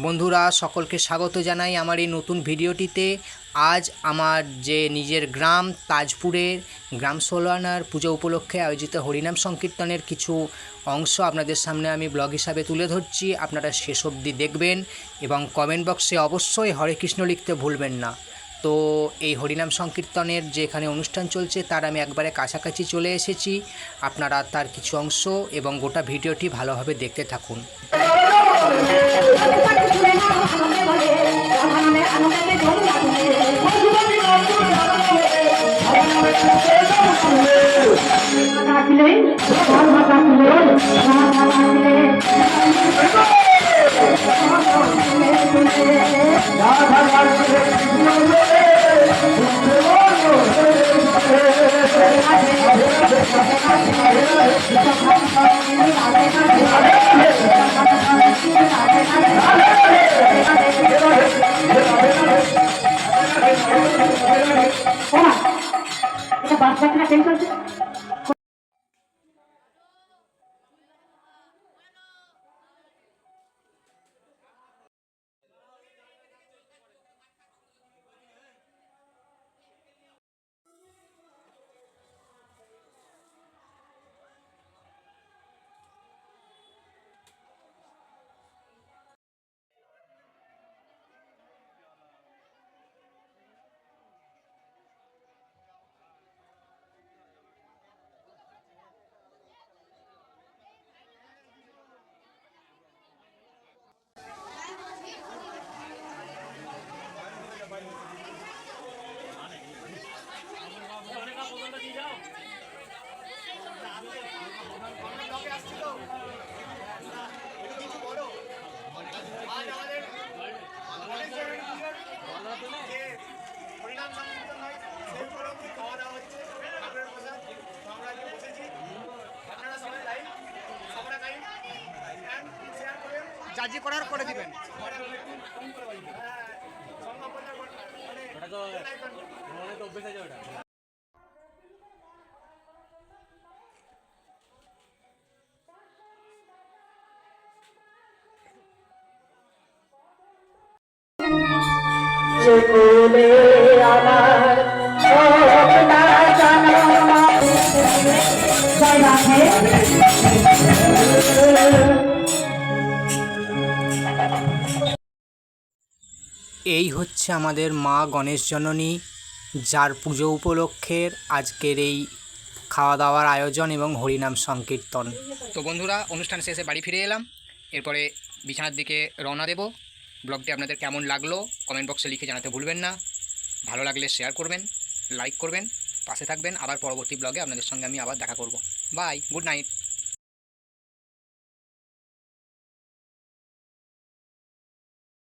বন্ধুরা সকলকে স্বাগত জানাই আমার এই নতুন ভিডিওটিতে। আজ আমার যে নিজের গ্রাম তাজপুরের গ্রাম সোলানার পুজো উপলক্ষে আয়োজিত হরিনাম সংকীর্তনের কিছু অংশ আপনাদের সামনে আমি ব্লগ হিসাবে তুলে ধরছি। আপনারা শেষ অবধি দেখবেন এবং কমেন্ট বক্সে অবশ্যই হরে কৃষ্ণ লিখতে ভুলবেন না। তো এই হরিনাম সংকীর্তনের যে এখানে অনুষ্ঠান চলছে তার আমি একবারে কাছাকাছি চলে এসেছি। আপনারা তার কিছু অংশ এবং গোটা ভিডিওটি ভালোভাবে দেখতে থাকুন। জাজি করার করে দিবেন। এই হচ্ছে আমাদের মা গণেশ জননী, যার পুজো উপলক্ষের আজকের এই খাওয়া দাওয়ার আয়োজন এবং হরিনাম সংকীর্তন। তো বন্ধুরা, অনুষ্ঠান শেষে বাড়ি ফিরে এলাম। এরপরে বিছানার দিকে রওনা দেব। ব্লগটি আপনাদের কেমন লাগলো কমেন্ট বক্সে লিখে জানাতে ভুলবেন না। ভালো লাগলে শেয়ার করবেন, লাইক করবেন, পাশে থাকবেন। আবার পরবর্তী ব্লগে আপনাদের সঙ্গে আমি আবার দেখা করব। Bye, good night.